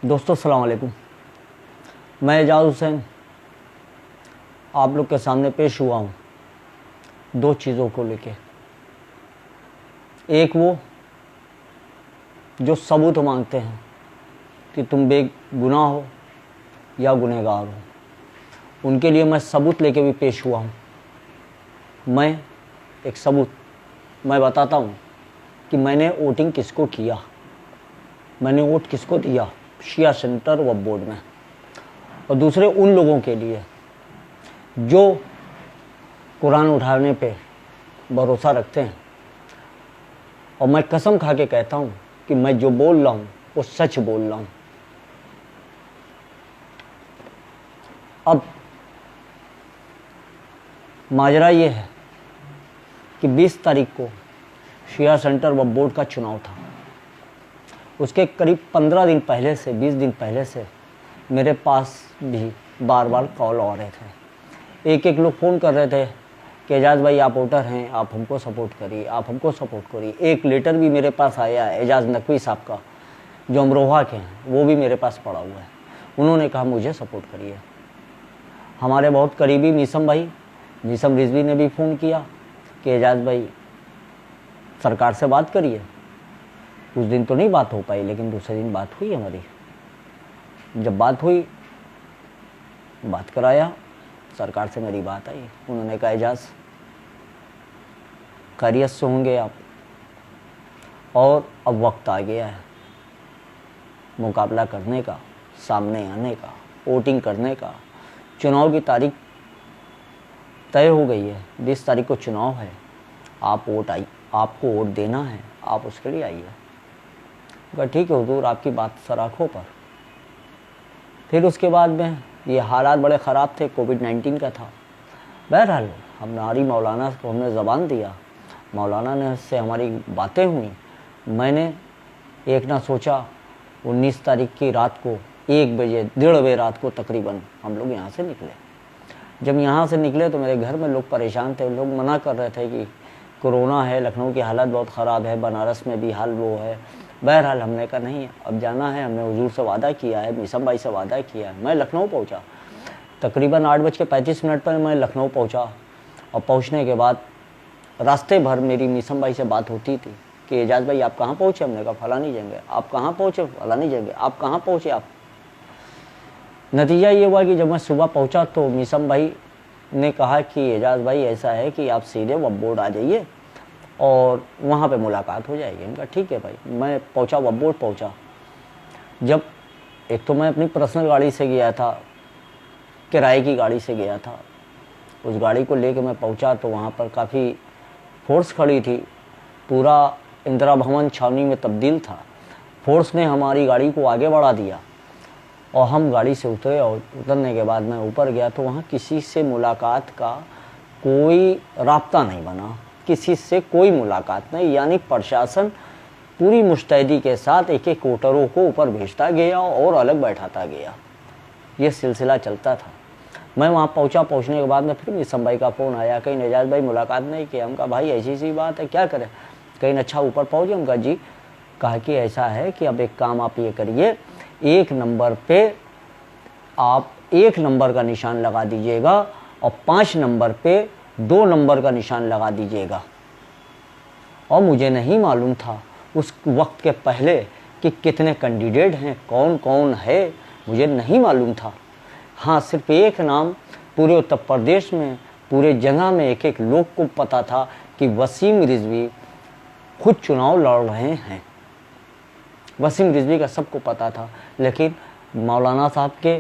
दोस्तों अस्सलाम वालेकुम। मैं एजाज हुसैन आप लोग के सामने पेश हुआ हूँ दो चीज़ों को लेके। एक वो जो सबूत मांगते हैं कि तुम बेगुनाह हो या गुनहगार हो, उनके लिए मैं सबूत लेके भी पेश हुआ हूँ। मैं एक सबूत मैं बताता हूँ कि मैंने वोटिंग किसको किया, मैंने वोट किसको दिया शिया सेंटर वक्फ बोर्ड में। और दूसरे उन लोगों के लिए जो कुरान उठाने पे भरोसा रखते हैं, और मैं कसम खा के कहता हूँ कि मैं जो बोल रहा हूँ वो सच बोल रहा हूँ। अब माजरा ये है कि 20 तारीख को शिया सेंटर वक्फ बोर्ड का चुनाव था। उसके करीब 15 दिन पहले से 20 दिन पहले से मेरे पास भी बार बार कॉल आ रहे थे। एक एक लोग फ़ोन कर रहे थे कि एजाज भाई आप वोटर हैं, आप हमको सपोर्ट करिए, आप हमको सपोर्ट करिए। एक लेटर भी मेरे पास आया है एजाज नकवी साहब का, जो अमरोहा के हैं, वो भी मेरे पास पड़ा हुआ है। उन्होंने कहा मुझे सपोर्ट करिए। हमारे बहुत करीबी मीसम रिजवी ने भी फ़ोन किया कि एजाज भाई सरकार से बात करिए। उस दिन तो नहीं बात हो पाई, लेकिन दूसरे दिन बात हुई हमारी। जब बात हुई, बात कराया, सरकार से मेरी बात आई। उन्होंने कहा एजाज खैरियत से होंगे आप, और अब वक्त आ गया है मुकाबला करने का, सामने आने का, वोटिंग करने का। चुनाव की तारीख तय हो गई है, 20 तारीख को चुनाव है। आपको वोट देना है, आप उसके लिए आइए। कहा ठीक है हुजूर, आपकी बात सराखों पर। फिर उसके बाद में ये हालात बड़े ख़राब थे, कोविड-19 का था। बहरहाल हमारी मौलाना को हमने ज़बान दिया, मौलाना ने से हमारी बातें हुई। मैंने एक ना सोचा, 19 तारीख की रात को 1 बजे 1:30 बजे रात को तकरीबन हम लोग यहाँ से निकले। जब यहाँ से निकले तो मेरे घर में लोग परेशान थे। लोग मना कर रहे थे कि कोरोना है, लखनऊ की हालत बहुत ख़राब है, बनारस में भी हाल वो है। बहरहाल हमने कहा नहीं, अब जाना है, हमने हुजूर से वादा किया है, मीसम भाई से वादा किया है। मैं लखनऊ पहुंचा, तकरीबन 8:35 पर मैं लखनऊ पहुंचा। और पहुंचने के बाद रास्ते भर मेरी मीसम भाई से बात होती थी कि एजाज भाई आप कहाँ पहुँचे। हमने कहा फलानी जगह। आप कहाँ पहुँचे? फलानी जगह। आप कहाँ पहुँचे आप? नतीजा ये हुआ कि जब मैं सुबह पहुँचा तो मीसम भाई ने कहा कि एजाज भाई ऐसा है कि आप सीधे वक्फ बोर्ड आ जाइए और वहाँ पे मुलाकात हो जाएगी। इनका ठीक है भाई। मैं पहुँचा, वक्फ बोर्ड पहुँचा। जब एक तो मैं अपनी पर्सनल गाड़ी से गया था, किराए की गाड़ी से गया था। उस गाड़ी को लेके मैं पहुँचा तो वहाँ पर काफ़ी फोर्स खड़ी थी। पूरा इंदिरा भवन छावनी में तब्दील था। फोर्स ने हमारी गाड़ी को आगे बढ़ा दिया और हम गाड़ी से उतरे। और उतरने के बाद मैं ऊपर गया तो वहाँ किसी से मुलाकात का कोई राब्ता नहीं बना, किसी से कोई मुलाकात नहीं। यानी प्रशासन पूरी मुस्तैदी के साथ एक एक वोटरों को ऊपर भेजता गया और अलग बैठाता गया। ये सिलसिला चलता था। मैं वहाँ पहुँचा। पहुँचने के बाद में फिर मीसम भाई का फ़ोन आया, कहीं एजाज भाई मुलाकात नहीं किया। हम कहा भाई ऐसी सी बात है, क्या करें? कहीं अच्छा ऊपर पहुँचे? हम कहा जी। कहा कि ऐसा है कि अब एक काम आप ये करिए, 1 नंबर पे आप 1 नंबर का निशान लगा दीजिएगा और 5 नंबर पे 2 नंबर का निशान लगा दीजिएगा। और मुझे नहीं मालूम था उस वक्त के पहले कि कितने कैंडिडेट हैं, कौन कौन है, मुझे नहीं मालूम था। हाँ, सिर्फ एक नाम पूरे उत्तर प्रदेश में, पूरे जगह में एक एक लोग को पता था कि वसीम रिजवी खुद चुनाव लड़ रहे हैं। वसीम रिजवी का सबको पता था, लेकिन मौलाना साहब के,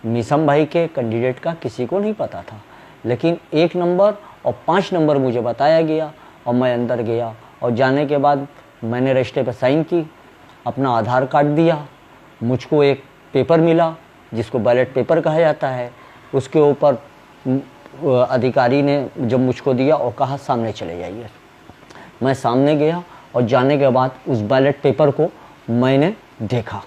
मीसम भाई के कैंडिडेट का किसी को नहीं पता था। लेकिन 1 नंबर और 5 नंबर मुझे बताया गया और मैं अंदर गया। और जाने के बाद मैंने रजिस्टर पर साइन की, अपना आधार कार्ड दिया। मुझको एक पेपर मिला जिसको बैलेट पेपर कहा जाता है। उसके ऊपर अधिकारी ने जब मुझको दिया और कहा सामने चले जाइए। मैं सामने गया और जाने के बाद उस बैलेट पेपर को मैंने देखा।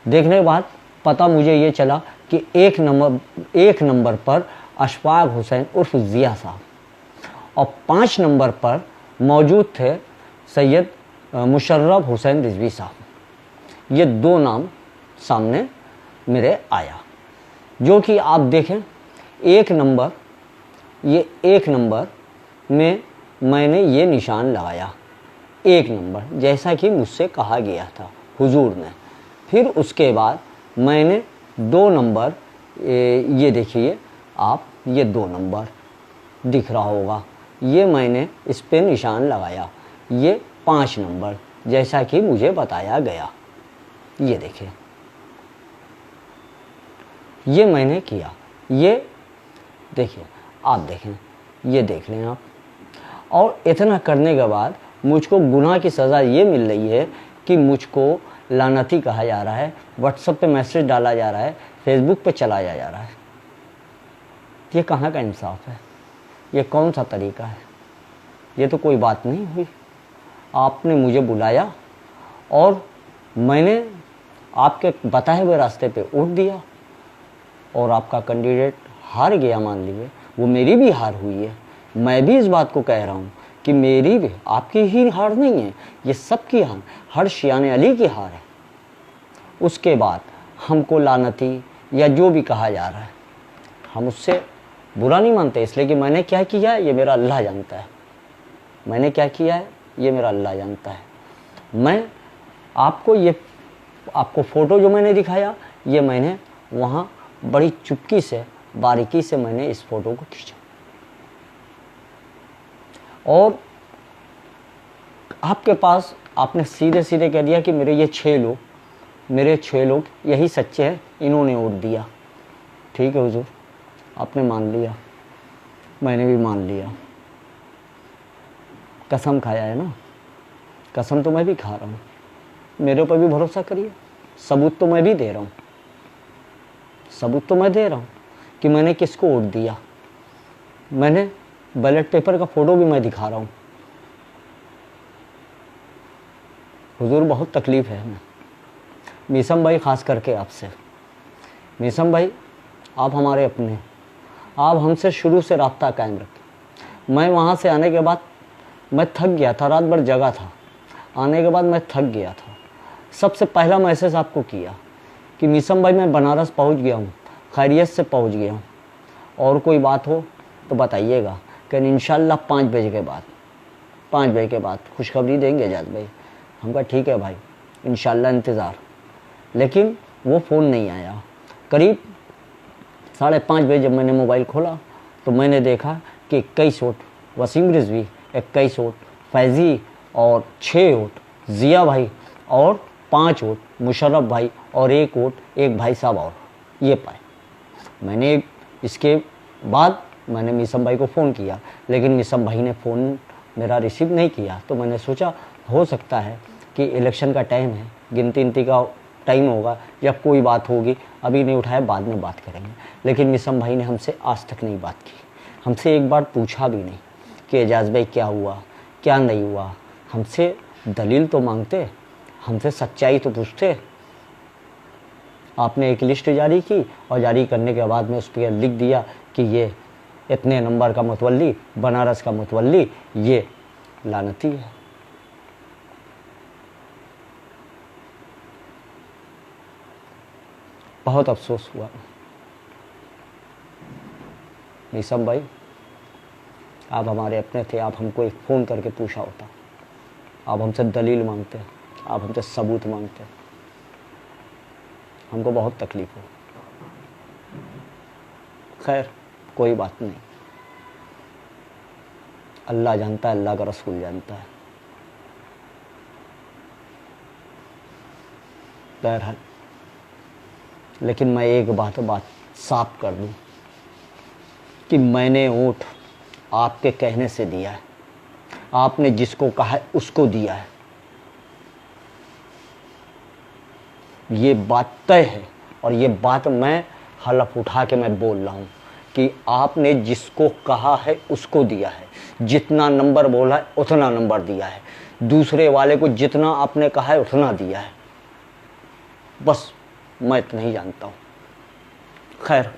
देखने के बाद पता मुझे ये चला कि 1 नंबर पर अशफाक हुसैन उर्फ ज़िया साहब और 5 नंबर पर मौजूद थे सैयद मुशर्रफ हुसैन रिजवी साहब। ये 2 नाम सामने मेरे आया, जो कि आप देखें एक नंबर, ये एक नंबर में मैंने ये निशान लगाया, एक नंबर, जैसा कि मुझसे कहा गया था हुजूर ने। फिर उसके बाद मैंने 2 नंबर, ये देखिए आप, ये 2 नंबर दिख रहा होगा, ये मैंने इस पे निशान लगाया, ये 5 नंबर जैसा कि मुझे बताया गया। ये देखिए, ये मैंने किया, ये देखिए, आप देखें, ये देख लें आप। और इतना करने के बाद मुझको गुनाह की सज़ा ये मिल रही है कि मुझको लानती कहा जा रहा है, व्हाट्सएप पे मैसेज डाला जा रहा है, फेसबुक पे चलाया जा रहा है। ये कहाँ का इंसाफ है? ये कौन सा तरीका है? ये तो कोई बात नहीं हुई। आपने मुझे बुलाया और मैंने आपके बताए हुए रास्ते पे उठ दिया और आपका कैंडिडेट हार गया, मान लीजिए। वो मेरी भी हार हुई है। मैं भी इस बात को कह रहा हूँ कि मेरी भी, आपकी ही हार नहीं है, ये सबकी हार, हर शियाने अली की हार है। उसके बाद हमको लानती या जो भी कहा जा रहा है, हम उससे बुरा नहीं मानते, इसलिए कि मैंने क्या किया है ये मेरा अल्लाह जानता है। मैंने क्या किया है ये मेरा अल्लाह जानता है। मैं आपको फ़ोटो जो मैंने दिखाया, ये मैंने वहाँ बड़ी चुपकी से, बारीकी से मैंने इस फ़ोटो को खींचा। और आपके पास आपने सीधे सीधे कह दिया कि मेरे 6 लोग यही सच्चे हैं, इन्होंने वोट दिया। ठीक है हुजूर, आपने मान लिया, मैंने भी मान लिया। कसम खाया है ना, कसम तो मैं भी खा रहा हूँ, मेरे ऊपर भी भरोसा करिए। सबूत तो मैं भी दे रहा हूँ, सबूत तो मैं दे रहा हूँ कि मैंने किसको वोट दिया। मैंने बैलेट पेपर का फ़ोटो भी मैं दिखा रहा हूँ। हुजूर बहुत तकलीफ़ है हमें, मीसम भाई ख़ास करके आपसे। मीसम भाई आप हमारे अपने, आप हमसे शुरू से राब्ता कायम रखें। मैं वहाँ से आने के बाद मैं थक गया था, रात भर जगा था। आने के बाद मैं थक गया था। सबसे पहला मैसेज आपको किया कि मीसम भाई मैं बनारस पहुँच गया हूँ, खैरियत से पहुँच गया हूँ, और कोई बात हो तो बताइएगा कि इंशाल्लाह 5 बजे के बाद खुशखबरी देंगे एजाज भाई। हम कहा ठीक है भाई, इंशाल्लाह इंतज़ार। लेकिन वो फ़ोन नहीं आया। करीब 5:30 बजे जब मैंने मोबाइल खोला तो मैंने देखा कि 21 वोट वसीम रिजवी, 21 वोट फैज़ी, और 6 वोट ज़िया भाई, और 5 वोट मुशर्रफ भाई, और 1 वोट एक भाई साहब और ये पाए। मैंने इसके बाद मैंने मीसम भाई को फ़ोन किया, लेकिन मीसम भाई ने फ़ोन मेरा रिसीव नहीं किया। तो मैंने सोचा हो सकता है कि इलेक्शन का टाइम है, गिनती का टाइम होगा या कोई बात होगी, अभी नहीं उठाया, बाद में बात करेंगे। लेकिन मीसम भाई ने हमसे आज तक नहीं बात की, हमसे एक बार पूछा भी नहीं कि एजाज भाई क्या हुआ क्या नहीं हुआ। हमसे दलील तो मांगते, हमसे सच्चाई तो पूछते। आपने एक लिस्ट जारी की और जारी करने के बाद में उस पर लिख दिया कि ये इतने नंबर का मुतवल्ली, बनारस का मुतवल्ली, ये लानती है। बहुत अफसोस हुआ। मीसम भाई आप हमारे अपने थे, आप हमको एक फ़ोन करके पूछा होता। आप हमसे दलील मांगते, आप हमसे सबूत मांगते, हमको बहुत तकलीफ़ हो। खैर कोई बात नहीं, अल्लाह जानता है, अल्लाह का रसूल जानता है। बहरहाल, लेकिन मैं एक बात साफ कर दूं कि मैंने वोट आपके कहने से दिया है, आपने जिसको कहा है उसको दिया है। ये बात तय है, और ये बात मैं हलफ उठा के मैं बोल रहा हूँ कि आपने जिसको कहा है उसको दिया है, जितना नंबर बोला है उतना नंबर दिया है, दूसरे वाले को जितना आपने कहा है उतना दिया है। बस मैं इतना ही जानता हूँ। खैर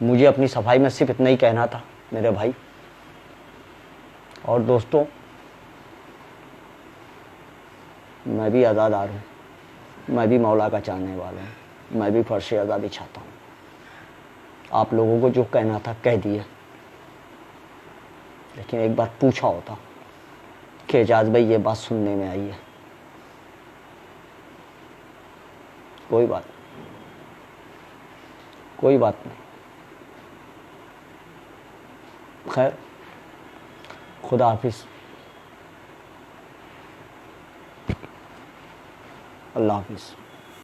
मुझे अपनी सफाई में सिर्फ इतना ही कहना था मेरे भाई और दोस्तों। मैं भी अज़ादार हूँ, मैं भी मौला का चाहने वाला हूँ, मैं भी फर्श आज़ादी चाहता हूँ। आप लोगों को जो कहना था कह दिया, लेकिन एक बार पूछा होता कि एजाज भाई ये बात सुनने में आई है। कोई बात नहीं, कोई बात नहीं। खैर, खुदा हाफिज़, अल्लाह हाफिज़।